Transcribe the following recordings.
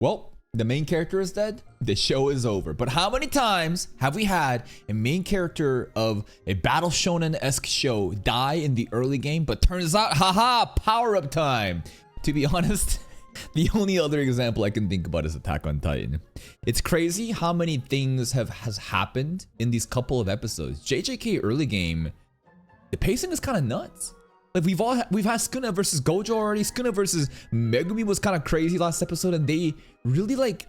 Well, the main character is dead. The show is over. But how many times have we had a main character of a battle shonen-esque show die in the early game, but turns out, haha, power-up time? To be honest, the only other example I can think about is Attack on Titan. It's crazy how many things has happened in these couple of episodes. JJK early game, the pacing is kind of nuts. Like we've had Sukuna versus Gojo already. Sukuna versus Megumi was kind of crazy last episode, and they really like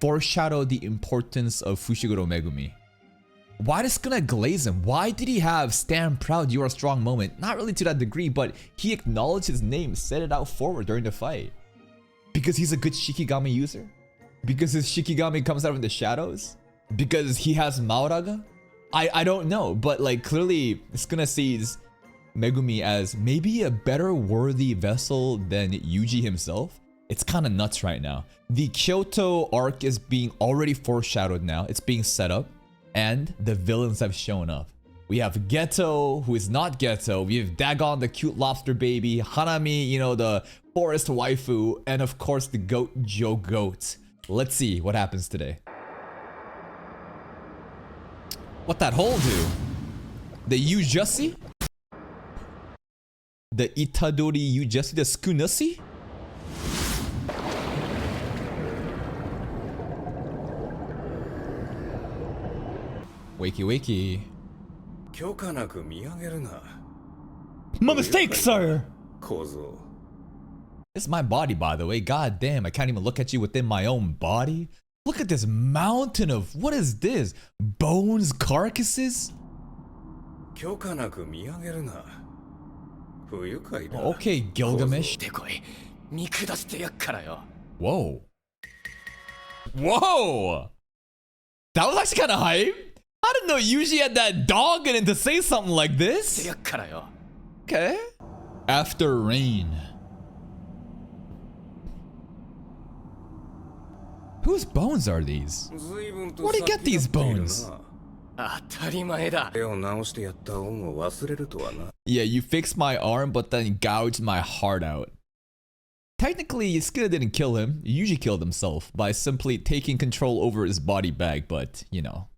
foreshadowed the importance of Fushiguro Megumi. Why does Sukuna glaze him? Why did he have "Stand proud, you are strong" moment? Not really to that degree, but he acknowledged his name, said it out forward during the fight. Because he's a good Shikigami user? Because his Shikigami comes out in the shadows? Because he has Maoraga? I don't know, but like clearly Sukuna sees Megumi as maybe a better worthy vessel than Yuji himself. It's kind of nuts right now. The Kyoto arc is being already foreshadowed now. It's being set up, and the villains have shown up. We have Geto, who is not Geto. We have Dagon, the cute lobster baby. Hanami, you know, the forest waifu. And of course, the goat, Joe Goat. Let's see what happens today. What that hole do? The Yujutsu? The Itadori Yujutsu? The Sukunasi? Wakey wakey. My mistake, sir! It's my body, by the way. God damn, I can't even look at you within my own body. Look at this mountain of... What is this? Bones? Carcasses? Okay, Gilgamesh. Whoa. Whoa! That was actually kind of hype. I didn't know Yuji had that dog in it to say something like this. Okay. After rain. Whose bones are these? Where did he get these bones? Yeah, you fixed my arm, but then gouged my heart out. Technically, Sukuna didn't kill him. Yuji killed himself by simply taking control over his body bag, but, you know.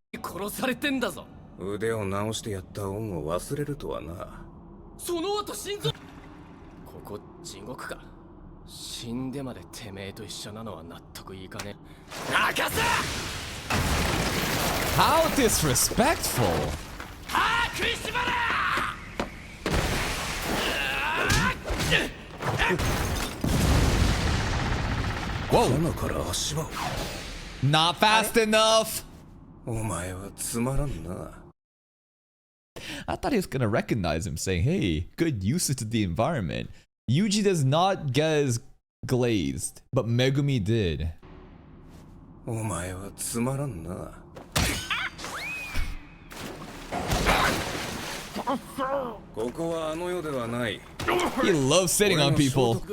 How disrespectful! Whoa! Not fast enough! I thought he was gonna recognize him, saying, hey, good usage to the environment. Yuji does not get as glazed, but Megumi did. He loves sitting on people.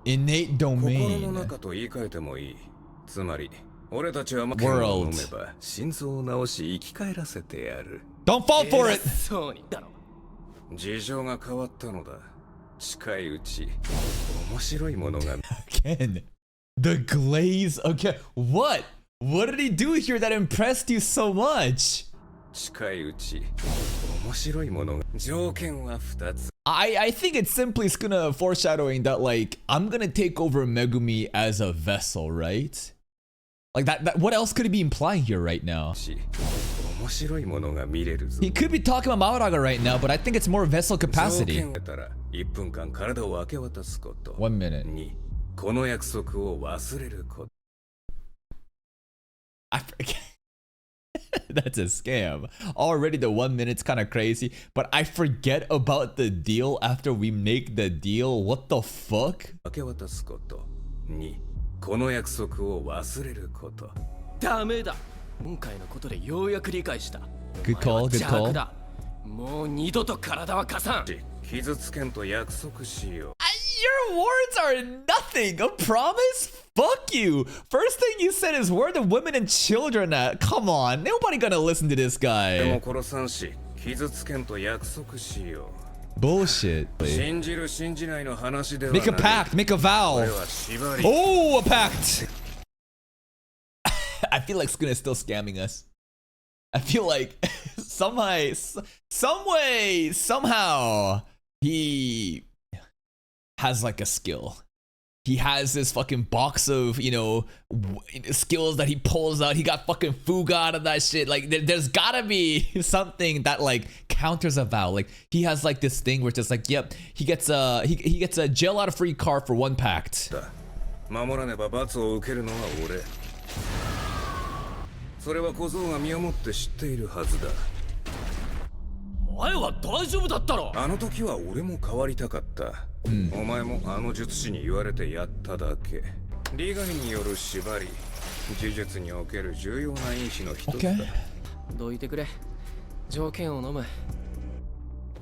Innate domain. World. Don't fall for it! Again. The glaze again. What? What did he do here that impressed you so much? I think it's simply gonna foreshadowing that, like, I'm gonna take over Megumi as a vessel, right? Like that what else could he be implying here right now? He could be talking about Maoraga right now, but I think it's more vessel capacity. 1 minute. I forget. That's a scam. Already the 1 minute's kind of crazy, but I forget about the deal after we make the deal. What the fuck? Good call, good call. Your words are nothing. A promise? Fuck you. First thing you said is where the women and children at. Come on, nobody gonna listen to this guy. Bullshit. Make a pact. Make a vow. Oh, a pact. I feel like Sukuna is still scamming us. I feel like somehow he has like a skill. He has this fucking box of, you know, skills that he pulls out. He got fucking fuga out of that shit. Like, there's gotta be something that like counters a vow. Like, he has like this thing where it's just like, yep, he gets a jail out of free card for one pact.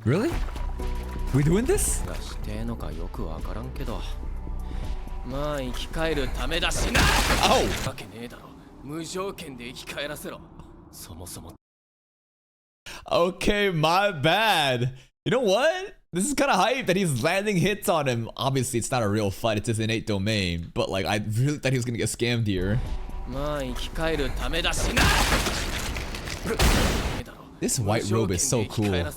Really? We doing this? Oh! Okay, my bad. You know what? This is kind of hype that he's landing hits on him. Obviously, it's not a real fight. It's his innate domain. But like, I really thought he was gonna get scammed here. This white robe is so cool. I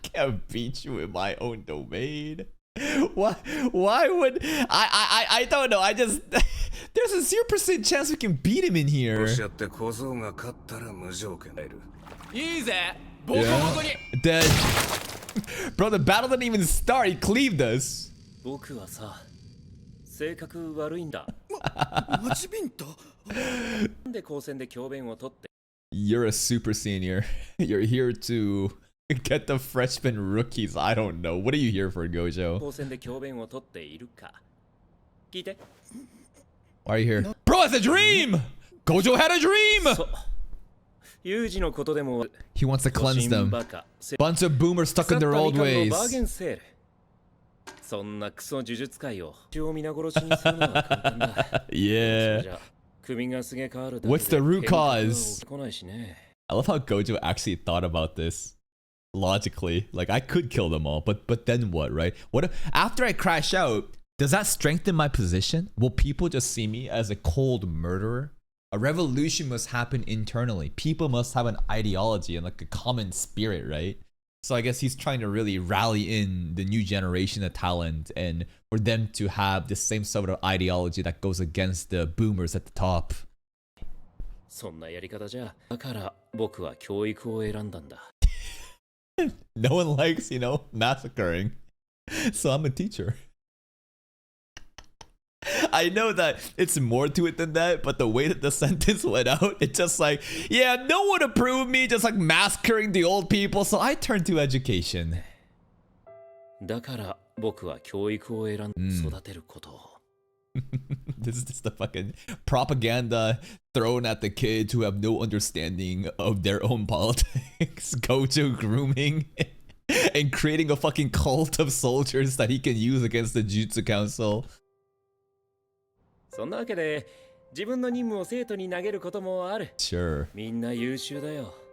can't beat you in my own domain. Why would I don't know. I just there's a 0% chance we can beat him in here. Yeah. Dead. Bro, the battle didn't even start. He cleaved us. You're a super senior. You're here to get the freshman rookies. I don't know. What are you here for, Gojo? Why are you here? Bro, it's a dream! Gojo had a dream! He wants to cleanse them. Bunch of boomers stuck in their old ways. Yeah. What's the root cause? I love how Gojo actually thought about this logically. Like, I could kill them all, but then what, right? What if, after I crash out, does that strengthen my position? Will people just see me as a cold murderer? A revolution must happen internally. People must have an ideology and like a common spirit, right? So I guess he's trying to really rally in the new generation of talent and for them to have the same sort of ideology that goes against the boomers at the top. No one likes, you know, massacring. So I'm a teacher. I know that it's more to it than that, but the way that the sentence went out, it's just like, yeah, no one approved me just like massacring the old people, so I turned to education. This is just the fucking propaganda thrown at the kids who have no understanding of their own politics. Gojo grooming and creating a fucking cult of soldiers that he can use against the Jujutsu Council. Sure.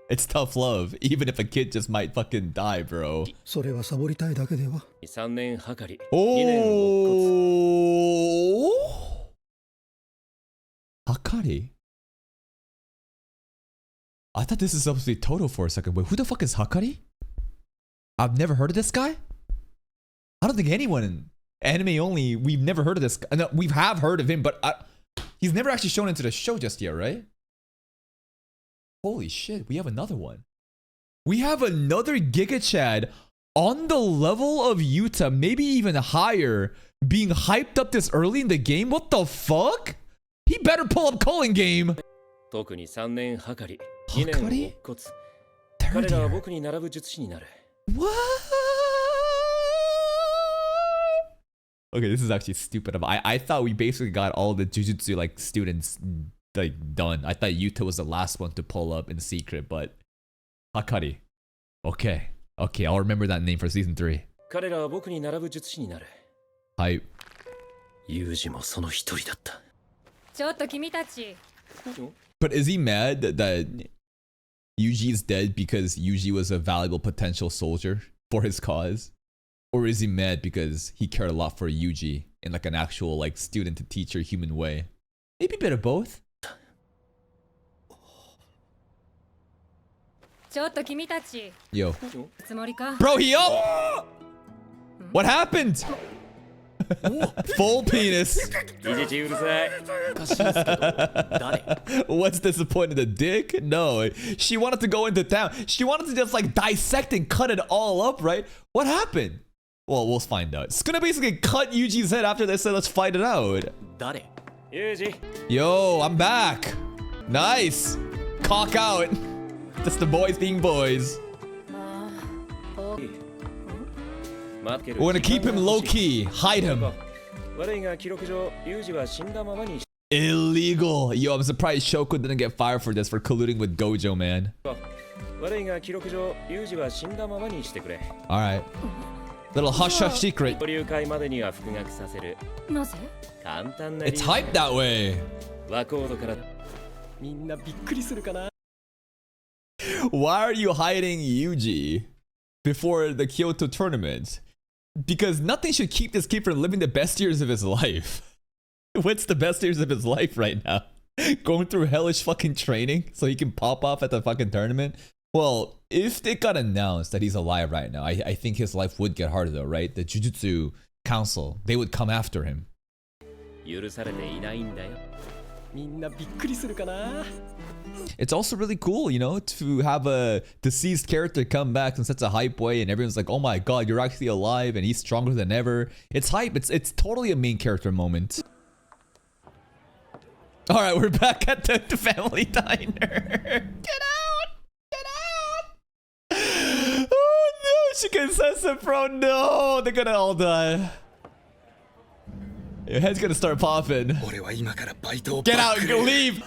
It's tough love, even if a kid just might fucking die, bro. Oh! Hakari? I thought this is supposed to be Toto for a second. Wait, who the fuck is Hakari? I've never heard of this guy? I don't think anyone in anime only, we've never heard of this guy. No, we have heard of him, but he's never actually shown into the show just yet, right? Holy shit, we have another one. We have another Giga Chad on the level of Yuta, maybe even higher, being hyped up this early in the game? What the fuck? He better pull up Culling Game. Hakari? Third year. What? Okay, this is actually stupid. I thought we basically got all the Jujutsu like students like done. I thought Yuta was the last one to pull up in secret, but Hakari. Okay. Okay, I'll remember that name for season 3. Hype. ちょっと君たち But is he mad that Yuji is dead because Yuji was a valuable potential soldier for his cause? Or is he mad because he cared a lot for Yuji in like an actual like student to teacher human way? Maybe a bit of both. Yo. Bro, he up! What happened? Full penis. What's disappointed? The dick? No. She wanted to go into town. She wanted to just like dissect and cut it all up, right? What happened? Well, we'll find out. It's gonna basically cut Yuji's head after they said let's fight it out. Yo, I'm back. Nice. Cock out. Just the boys being boys. We're gonna keep him low-key. Hide him. Illegal. Yo, I'm surprised Shoko didn't get fired for this, for colluding with Gojo, man. Alright. Little hush-hush secret. It's hyped that way. Why are you hiding Yuji before the Kyoto tournament? Because nothing should keep this kid from living the best years of his life. What's the best years of his life right now? Going through hellish fucking training so he can pop off at the fucking tournament? Well, if it got announced that he's alive right now, I think his life would get harder though, right? The Jujutsu Council, they would come after him. It's also really cool, you know, to have a deceased character come back in such a hype way and everyone's like, oh my god, you're actually alive and he's stronger than ever. It's hype. It's totally a main character moment. Alright, we're back at the family diner. Get out! Get out! Oh no, Shikan bro, no! They're gonna all die. Your head's gonna start popping. Get out, go leave!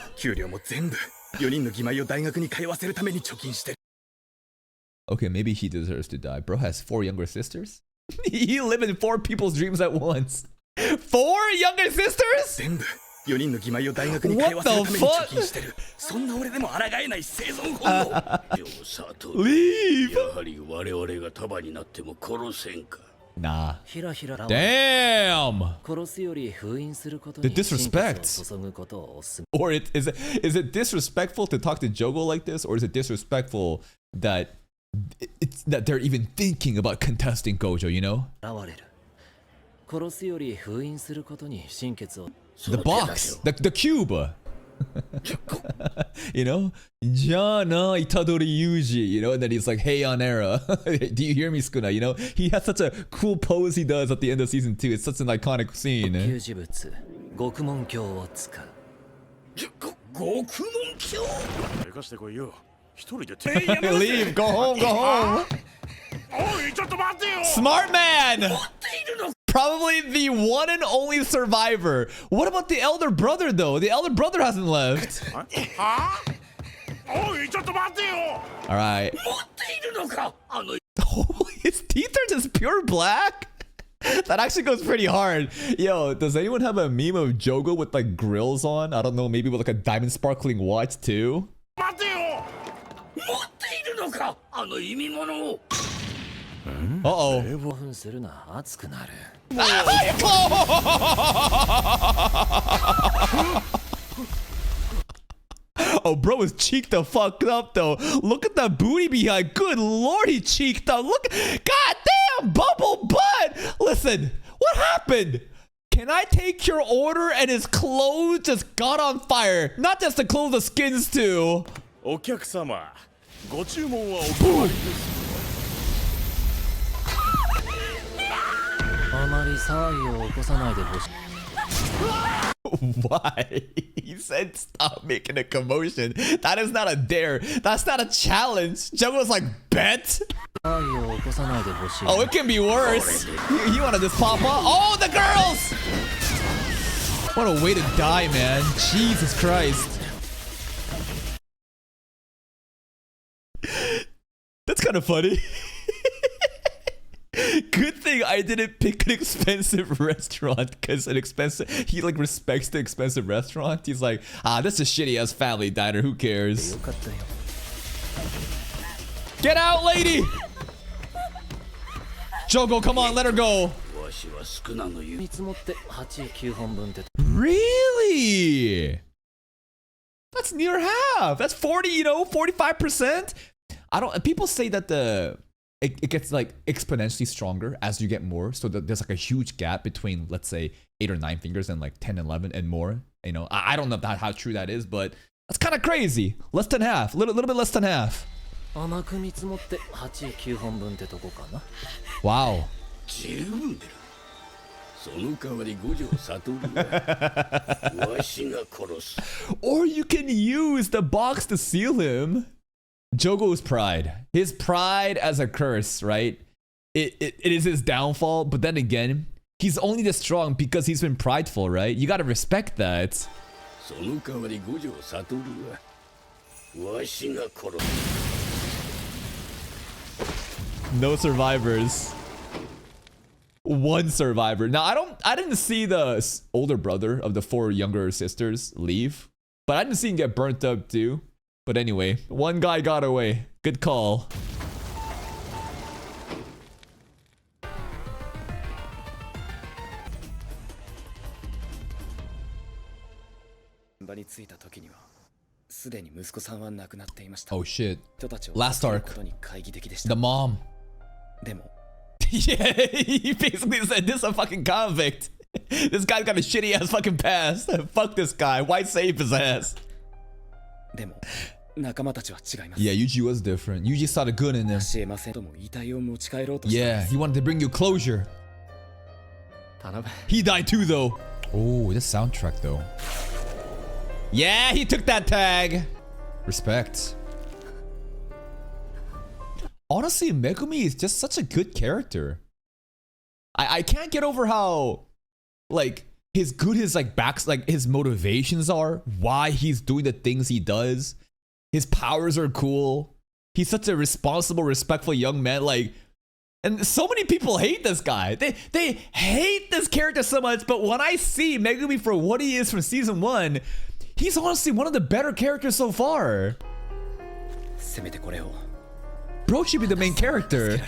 Okay, maybe he deserves to die. Bro has 4 younger sisters? He lived in 4 people's dreams at once. 4 younger sisters? What the fuck? Leave! Nah. Damn! The disrespect. Or is it disrespectful to talk to Jogo like this? Or is it disrespectful that that they're even thinking about contesting Gojo, you know? The box, the cube. You know, Jana Itadori Yuji, you know, and then he's like, hey on era. Do you hear me, Sukuna? You know, he has such a cool pose he does at the end of season 2. It's such an iconic scene. Leave, go home, go home. Smart man. Probably the one and only survivor. What about the elder brother though? The elder brother hasn't left. Alright. His teeth are just pure black? That actually goes pretty hard. Yo, does anyone have a meme of Jogo with like grills on? I don't know, maybe with like a diamond sparkling watch too? Uh-oh. Oh, bro is cheeked the fuck up though. Look at the booty behind. Good lord, he cheeked up. Look, god damn, bubble butt. Listen, what happened? Can I take your order? And his clothes just got on fire. Not just the clothes, the skins too. Why? He said stop making a commotion. That is not a dare. That's not a challenge. Jogo's like, bet? Oh, it can be worse. You want to just pop up? Oh, the girls! What a way to die, man. Jesus Christ. That's kind of funny. Good thing I didn't pick an expensive restaurant because he like respects the expensive restaurant. He's like, this is a shitty ass family diner. Who cares? Get out, lady! Jogo, come on, let her go. Really? That's near half. That's 40, 45%. People say that it gets like exponentially stronger as you get more. So there's like a huge gap between, let's say, 8 or 9 fingers and like 10, 11 and more. I don't know how true that is, but that's kind of crazy. Less than half. Little bit less than half. Wow. Or you can use the box to seal him. Jogo's pride. His pride as a curse, right? It is his downfall, but then again, he's only this strong because he's been prideful, right? You gotta respect that. No survivors. One survivor. Now I didn't see the older brother of the 4 younger sisters leave, but I didn't see him get burnt up too. But anyway, one guy got away. Good call. Oh shit. Last arc. The mom. Yeah, he basically said, this is a fucking convict. This guy's got a shitty ass fucking past. Fuck this guy. Why save his ass? Yeah, Yuji was different. Yuji saw the good in him. Yeah, he wanted to bring you closure. He died too though. Oh, this soundtrack though. Yeah, he took that tag. Respect. Honestly, Megumi is just such a good character. I can't get over how like his motivations are, why he's doing the things he does. His powers are cool. He's such a responsible, respectful young man. Like, and so many people hate this guy. They hate this character so much, but when I see Megumi for what he is from season 1, he's honestly one of the better characters so far. Bro should be the main character.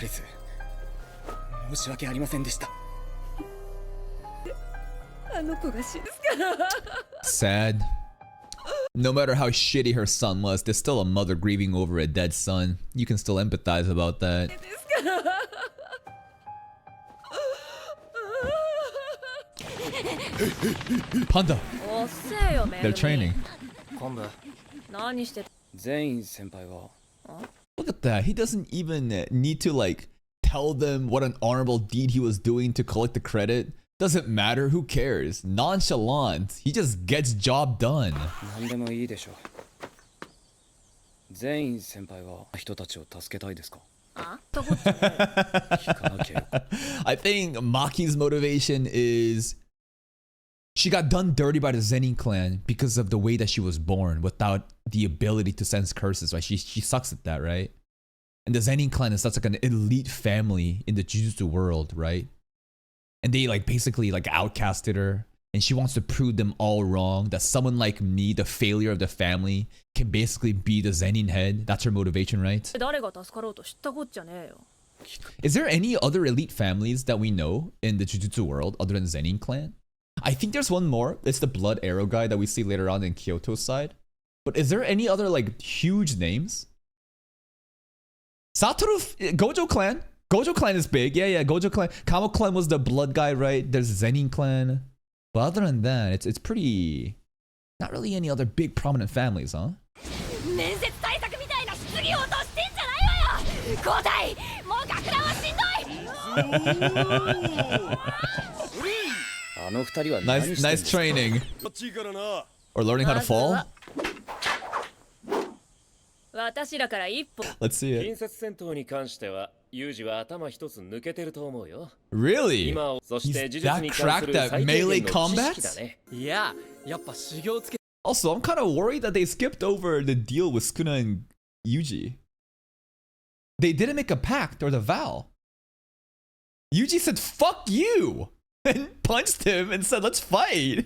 Sad. No matter how shitty her son was, there's still a mother grieving over a dead son. You can still empathize about that. Panda. They're training. Look at that. He doesn't even need to like tell them what an honorable deed he was doing to collect the credit. Doesn't matter. Who cares? Nonchalant. He just gets job done. I think Maki's motivation is she got done dirty by the Zenin clan because of the way that she was born without the ability to sense curses, right? She sucks at that, right? And the Zenin clan is such like an elite family in the Jujutsu world, right? And they like basically like outcasted her, and she wants to prove them all wrong, that someone like me, the failure of the family, can basically be the Zenin head. That's her motivation, right? Is there any other elite families that we know in the Jujutsu world other than Zenin clan? I think there's one more. It's the Blood Arrow guy that we see later on in Kyoto's side. But is there any other like huge names? Satoru, Gojo clan. Gojo clan is big. Yeah, Gojo clan. Kamo clan was the blood guy, right? There's Zenin clan. But other than that, it's pretty... Not really any other big prominent families, huh? Nice training. Or learning how to fall? Let's see it. Really? He's that cracked at melee combat? Also, I'm kind of worried that they skipped over the deal with Sukuna and YUJI. They didn't make a pact or the vow. Yuji said, fuck you, and punched him and said, let's fight.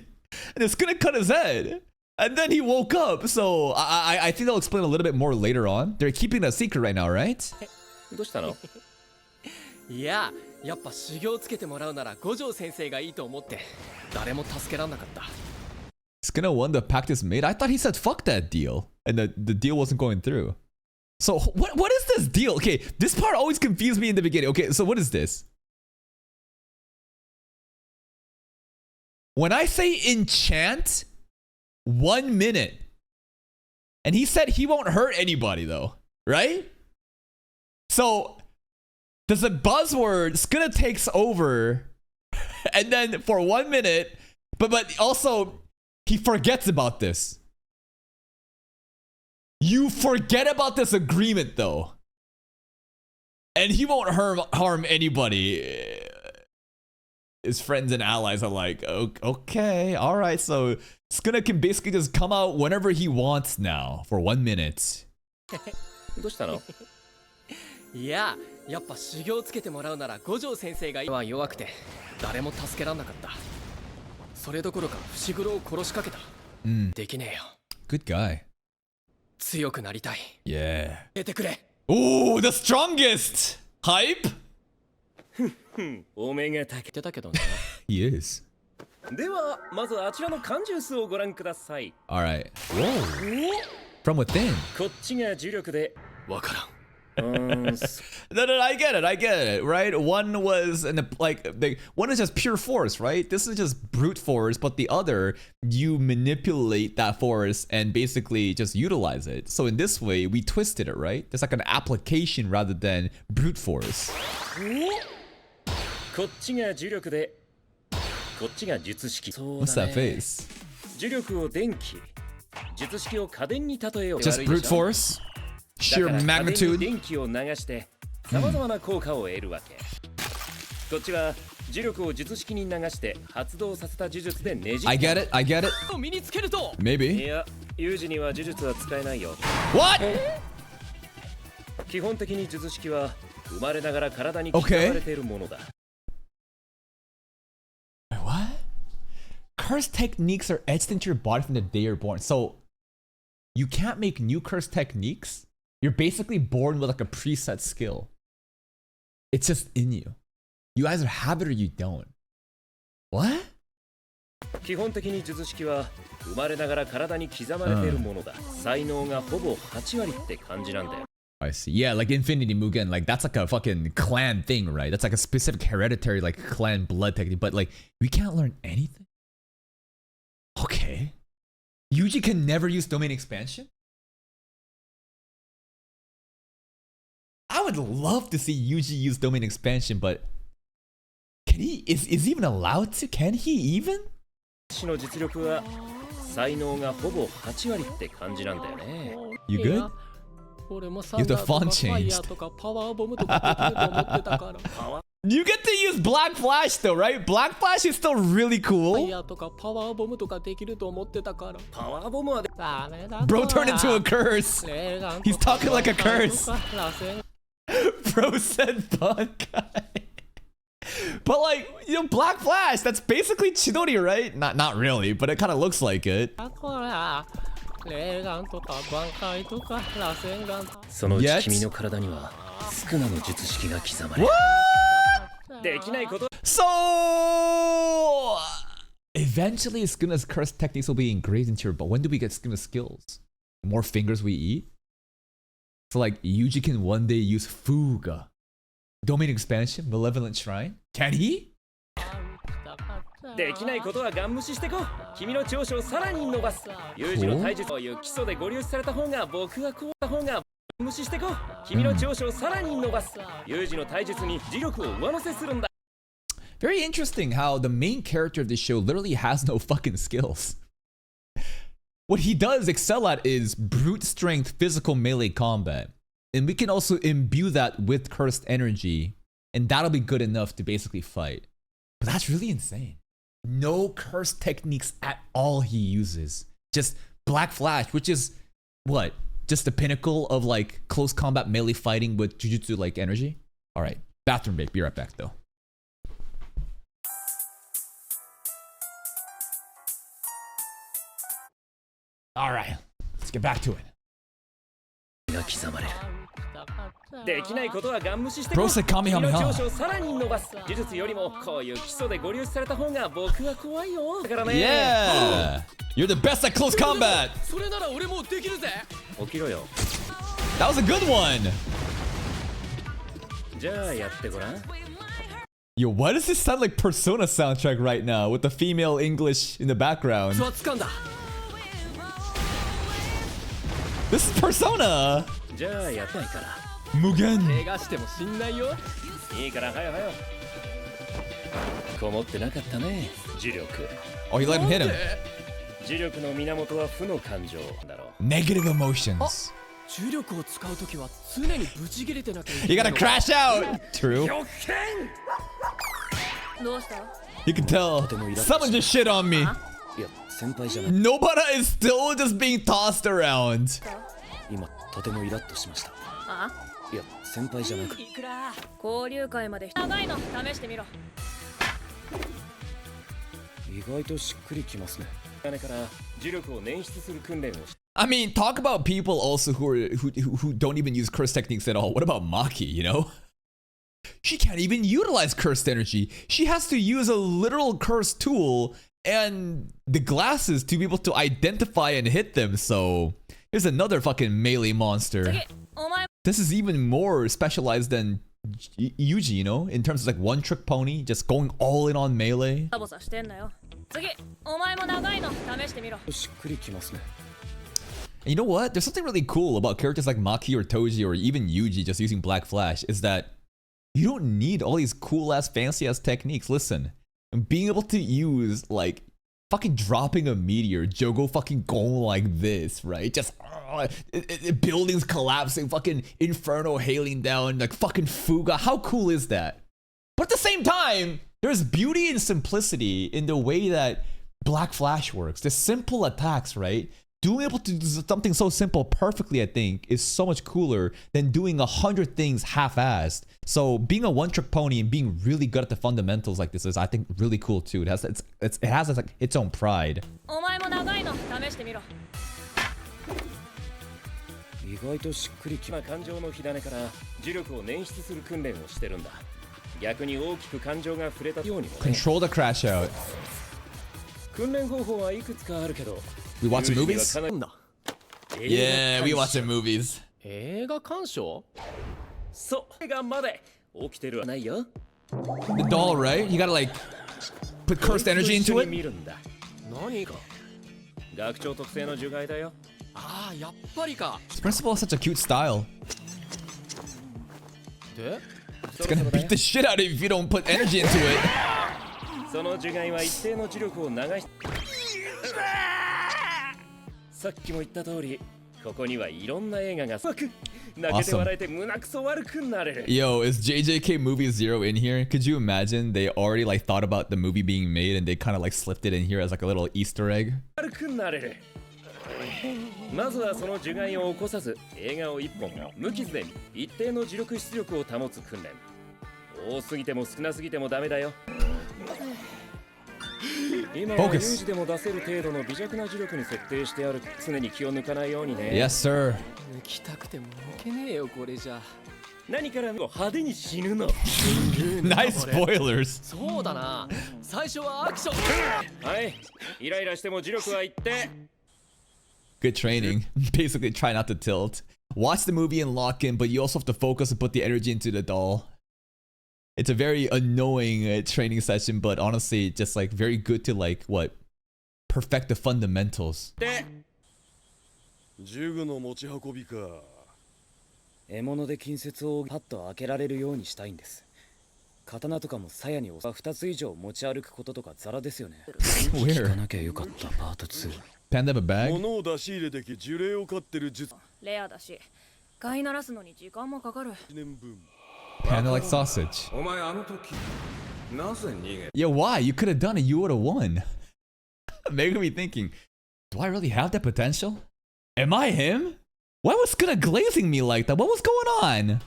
And it's gonna cut his head. And then he woke up. So I think they'll explain a little bit more later on. They're keeping it a secret right now, right? どうしたの？いや、やっぱ修行つけてもらうなら五条先生がいいと思って誰も助けらんなかった。 Sukuna won the pact is made. I thought he said fuck that deal. And the deal wasn't going through. So what is this deal? Okay, this part always confused me in the beginning. Okay, so what is this? When I say enchant, 1 minute. And he said he won't hurt anybody though, right? So does a buzzword Sukuna takes over and then for 1 minute, but also he forgets about this. You forget about this agreement though. And he won't harm anybody. His friends and allies are like, okay, all right. So Sukuna can basically just come out whenever he wants now for 1 minute. どうしたの？いや、やっぱ修行つけてもらうなら五条先生が今弱くて誰も助けらんなかった。それどころか伏黒を殺しかけた。できねえよ。Good guy. 強くなりたい。Yeah. 出てくれ。Ooh, the strongest! Hype? お目が高てたけどね。He is. では、まずあちらの缶ジュースをご覧ください。Alright. Whoa. From within. こっちが重力でわからん。No, I get it, right? One was one is just pure force, right? This is just brute force, but the other, you manipulate that force and basically just utilize it. So in this way, we twisted it, right? There's like an application rather than brute force. こっちが重力で、こっちが術式。 What's that face? 重力を電気、術式を家電に例えよう。 Just brute force? Sheer magnitude? 電気を流して様々な効果を得るわけ。こっちは磁力を術式に流して発動させた呪術でねじ。 I get it. 身につけると。 Maybe. いや、ユージには呪術は使えないよ。 What? 基本的に術式は生まれながら体に刻まれているものだ。What? Curse techniques are etched into your body from the day you're born. So you can't make new curse techniques? You're basically born with like a preset skill. It's just in you. You either have it or you don't. What? 基本的に術式は生まれながら体に刻まれているものだ。才能がほぼ8割って感じなんだよ。 I see. Yeah, like Infinity Mugen, like that's like a fucking clan thing, right? That's like a specific hereditary like clan blood technique, but like we can't learn anything? Okay. Yuji can never use domain expansion? I would love to see Yuji use domain expansion, but can he? Is he even allowed to? Can he even? 私の実力は才能がほぼ8割って感じなんだよね。 You good? You have the font changed. You get to use Black Flash though, right? Black Flash is still really cool. Bro turned into a curse. He's talking like a curse. Bro said bug guy. But like, you know, Black Flash, that's basically Chidori, right? Not really, but it kind of looks like it. So eventually Sukuna's curse techniques will be engraved into your body. When do we get Sukuna's skills? The more fingers we eat? So like Yuji can one day use Fuga. Domain expansion, Malevolent Shrine. Can he? できないことはガン無視してこう。君の長所をさらに伸ばす。有事の体術という基礎でご利用された方が僕がこうた方が無視してこう。君の長所をさらに伸ばす。有事の体術に磁力を上乗せするんだ。 Very interesting how the main character of this show literally has no fucking skills. What he does excel at is brute strength physical melee combat. And we can also imbue that with cursed energy, and that'll be good enough to basically fight. But that's really insane. No cursed techniques at all he uses. Just Black Flash, which is what? Just the pinnacle of like close combat melee fighting with Jujutsu like energy? Alright, bathroom break. Be right back though. get back to it. が刻まれる。できないことはガン無視して Bro said 君の Kamehameha. 長所をさらに伸ばす。呪術よりもこういう基礎でご利用された方が僕は怖いよ。だからね。Yeah! You're the best at close combat! それなら俺もできるぜ。起きろよ。 That was a good one! じゃあやってごらん。 Yo, why does this sound like Persona soundtrack right now with the female English in the background? つはつかんだ。 This is Persona! じゃあやったいから。 Mugen. 怪我しても死んないよ。いいからはよはよ。こもってなかったね。呪力。 Oh, he let him hit him. 呪力の源は負の感情だろう。 Negative emotions. 重力を使うときは常にブチ切れてなきゃいけ You ない gotta crash out! True. どうした？ You can tell. Someone just shit on me. いや、先輩じゃない。 Nobara is still just being tossed around. 今とてもイラッとしました。あ？いや、先輩じゃなく。いくら交流会まで長いの試してみろ。意外としっくりきますね。だから呪力を捻出する訓練をし。 I mean, talk about people also who don't even use curse techniques at all. What about Maki, you know? She can't even utilize cursed energy. She has to use a literal curse tool and the glasses to be able to identify and hit them. So here's another fucking melee monster. 次、お前 This is even more specialized than Yuji, you know? In terms of like one trick pony, just going all in on melee. サボサしてんなよ。次、お前も長いの試してみろ。しっくりきますね。 And you know what? There's something really cool about characters like Maki or Toji or even Yuji just using Black Flash is that you don't need all these cool ass fancy ass techniques. Listen, and being able to use like fucking dropping a meteor, Jogo fucking going like this, right? Just buildings collapsing, fucking Inferno hailing down, like fucking Fuga. How cool is that? But at the same time, there's beauty and simplicity in the way that Black Flash works. The simple attacks, right? Doing able to do something so simple perfectly, I think, is so much cooler than doing 100 things half-assed. So being a one-trick pony and being really good at the fundamentals like this is, I think, really cool too. It has like its own pride. お前も長いの試してみろ。意外としっくりきま感情の火種から呪力を捻出する訓練をしてるんだ。逆に大きく感情が触れたようにもね。 Control the crash out. 訓練方法はいくつかあるけど。 We watching ユージには movies? かなりなんだ。 Yeah, we watching movies. 映画鑑賞そう、映画まで起きてるはないよ。 The doll, right? You gotta like put cursed energy into 一緒に it. 見るんだ。何が学長特製の呪骸だよ。ああ、やっぱりか。 This principal has such a cute style. で It's gonna beat the shit out of you if you don't put energy into it. その呪骸は一定の磁力を流し。さっきも言った通り、ここにはいろんな映画が泣けて笑えて胸くそ悪くなれる。 Yo, is JJK Movie Zero in here? Could you imagine they already like thought about the movie being made and they kind of like slipped it in here as like a little Easter egg? 悪くなれる。まずはその呪骸を起こさず映画を一本無傷で一定の磁力出力を保つ訓練。多すぎても少なすぎてもダメだよ。今は有事でも出せる程度の微弱な磁力に設定してある。常に気を抜かないようにね。 Yes, sir. 抜きたくても抜けねえよこれじゃ。何から派手に死ぬの。 Nice spoilers. そうだな。最初はアクション。はい。イライラしても磁力は一定。 Good training. Basically, try not to tilt. Watch the movie and lock in, but you also have to focus and put the energy into the doll. It's a very annoying training session, but honestly, just like very good to like what perfect the fundamentals. で、銃具の持ち運びか。獲物で近接をパッと開けられるようにしたいんです。刀とかも鞘に2つ以上持ち歩くこととかザラですよね。聞か Where? なきゃよかったパート2。 Panda have a bag? 物を出し入れでき呪霊を飼ってる術レアだし、飼いならすのに時間もかかる。年分。 Panda like sausage. お前あの時なぜ逃げ Yeah, why? You could have done it. You would have won. Making me thinking, do I really have that potential? Am I him? Why was Sukuna glazing me like that? What was going on?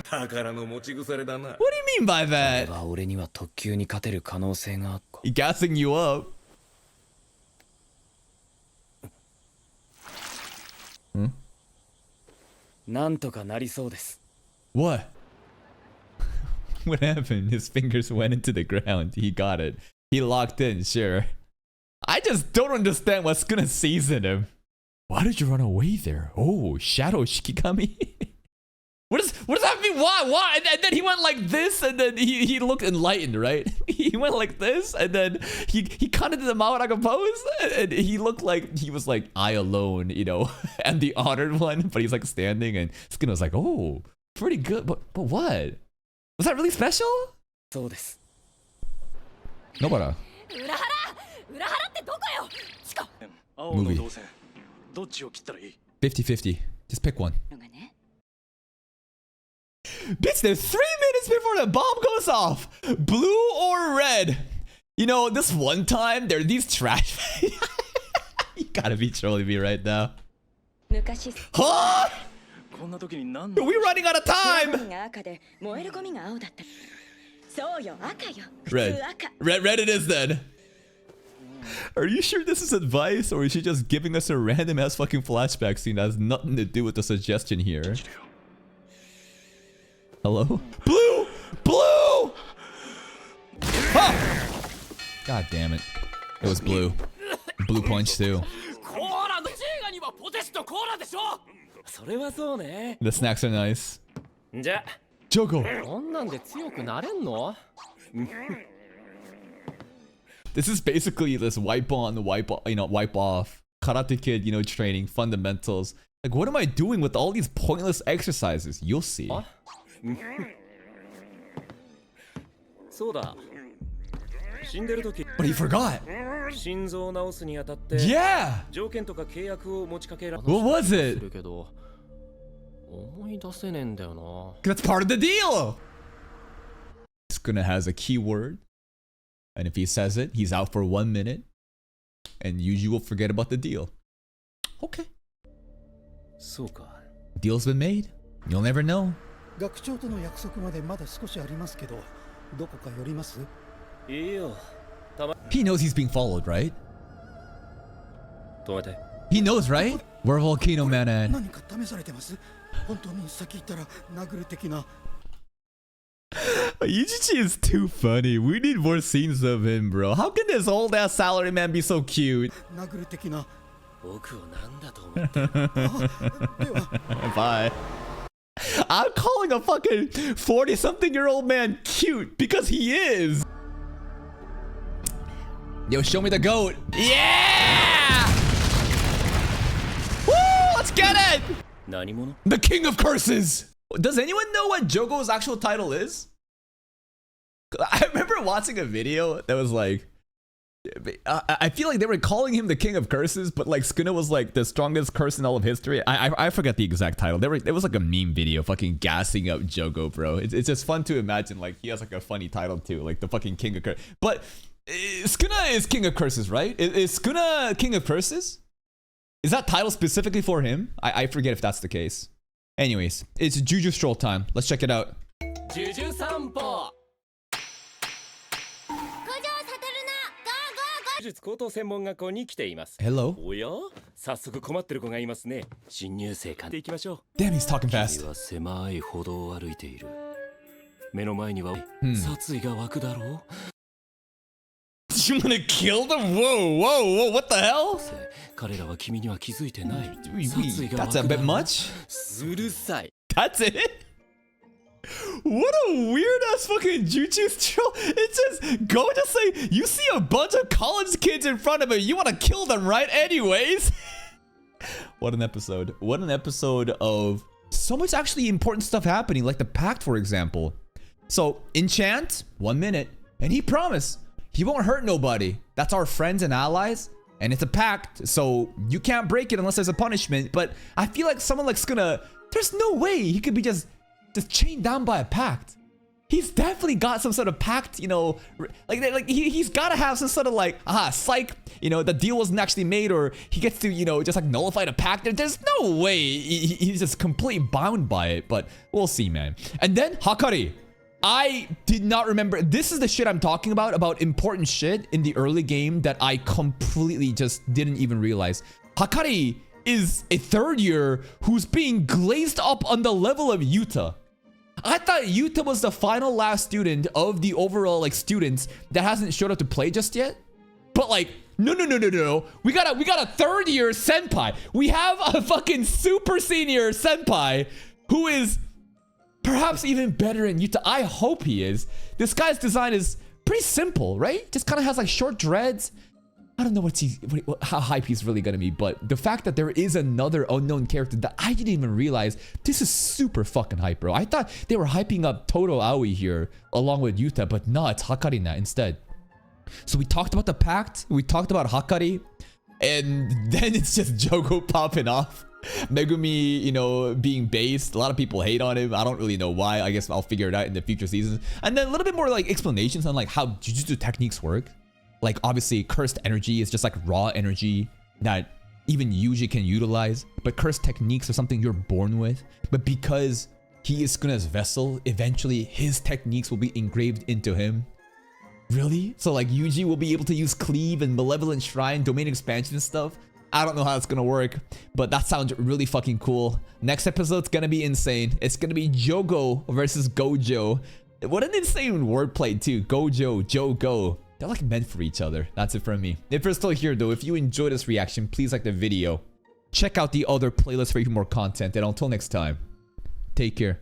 宝の持ち腐れだな What do you mean by that? は俺には特急に勝てる可能性が。 He gassing you up. なんとかなりそうです。 What? What happened? His fingers went into the ground. He got it. He locked in, sure. I just don't understand what's gonna season him. Why did you run away there? Oh, Shadow Shikigami? What does that mean? Why? And then he went like this, and then he looked enlightened, right? He went like this, and then he kind of did the Maoraga pose, and he looked like he was like, I alone, you know, and the honored one, but he's like standing, and Sukuna was like, oh, pretty good, but what? Was that really special? そうです。 Nobara. 裏腹裏腹ってどこよチコ 青の動線どっちを切ったらいい 50-50. Just pick one. のがね Bitch, there's 3 minutes before the bomb goes off. Blue or red? You know, this one time, there are these trash... You gotta be trolling me right now. 昔 Huh? こんな時に何 Are we running out of ゴ time? ミが赤で燃えるゴミが青だったそうよ赤よ普 Red. 通赤 Red it is then. Are you sure this is advice, or is she just giving us a random ass fucking flashback scene that has nothing to do with the suggestion here? Hello? Blue! Blue! Ah! God damn it. It was blue. Blue punch too. コーラのジーガにはポテチとコーラでしょそれはそうね。 The snacks are nice. じゃ Jogo! こんなんで強くなれんの This is basically this wipe on, wipe off. Karate Kid, you know, training, fundamentals. Like, what am I doing with all these pointless exercises? You'll see. そうだ。死んでる時 But he forgot. 心臓を治すにあたって Yeah! 条件とか契約を持ちかけら What was す it? るけど思い出せねえんだよな That's part of the deal! Sukuna has a keyword. And if he says it, he's out for 1 minute. And Yuji will forget about the deal. Okay. そうか。 Deal's been made. You'll never know. 学長との約束までまだ少しありますけど、どこか寄ります？いいよ。 He knows he's being followed, right? 止めて。 He knows, right? We're Volcano Man and... 何か試されてます？本当に先行ったら殴る的な。 Yuji is too funny. We need more scenes of him, bro. How can this old ass salaryman be so cute? 殴る的な。僕をなんだと思ってる。では。 Bye. I'm calling a fucking 40-something-year-old man cute because he is. Yo, show me the goat. Yeah! Woo! Let's get it! 何者 The King of Curses! Does anyone know what Jogo's actual title is? I remember watching a video that was like... I feel like they were calling him the King of Curses, but like Sukuna was like the strongest curse in all of history. I forgot the exact title. There was like a meme video fucking gassing up Jogo, bro. It's just fun to imagine like he has like a funny title too, like the fucking King of Curses. But Sukuna is King of Curses, right? Is Sukuna King of Curses? Is that title specifically for him? I forget if that's the case. Anyways, it's Juju Stroll time. Let's check it out. ジュジュ散歩技術高等専門学校に来ています。 Hello? おや早速困ってる子がいますね。新入生かで行きましょ Damn, he's talking う。 fast. 君は狭い歩道を歩いている。目の前には、Hmm. 殺意が湧くだろう。 You wanna kill them? Whoa, what the hell? 彼らは君には気づいてない。 That's a bit much. うるさい。 That's it? What a weird ass fucking Jujutsu troll. It says, go just say, you see a bunch of college kids in front of you, you wanna kill them, right? Anyways. What an episode. What an episode of so much actually important stuff happening, like the pact, for example. So, enchant, 1 minute, and he promised he won't hurt nobody. That's our friends and allies. And it's a pact, so you can't break it unless there's a punishment. But I feel like someone like Sukuna, there's no way he could be just chained down by a pact. He's definitely got some sort of pact, you know, like he's got to have some sort of like, psych, you know, the deal wasn't actually made, or he gets to, you know, just like nullify the pact. There's no way he's just completely bound by it, but we'll see, man. And then Hakari. I did not remember. This is the shit I'm talking about important shit in the early game that I completely just didn't even realize. Hakari is a third year who's being glazed up on the level of Yuta. I thought Yuta was the final last student of the overall like students that hasn't showed up to play just yet. But like, no. We got a third year senpai. We have a fucking super senior senpai who is perhaps even better than Yuta. I hope he is. This guy's design is pretty simple, right? Just kind of has like short dreads. I don't know how hype he's really gonna be, but the fact that there is another unknown character that I didn't even realize, this is super fucking hype, bro. I thought they were hyping up Todo Aoi here along with Yuta, but no, it's Hakarina instead. So we talked about the pact, we talked about Hakari, and then it's just Jogo popping off. Megumi, you know, being based. A lot of people hate on him. I don't really know why. I guess I'll figure it out in the future seasons. And then a little bit more like explanations on like how Jujutsu techniques work. Like obviously cursed energy is just like raw energy that even YUJI can utilize. But cursed techniques are something you're born with. But because he is Sukuna's vessel, eventually his techniques will be engraved into him. Really? So like YUJI will be able to use Cleave and Malevolent Shrine, Domain Expansion and stuff. I don't know how it's gonna work, but that sounds really fucking cool. Next episode's gonna be insane. It's gonna be Jogo versus Gojo. What an insane wordplay too. Gojo, Jogo. They're like meant for each other. That's it from me. If you're still here though, if you enjoyed this reaction, please like the video. Check out the other playlists for even more content. And until next time, take care.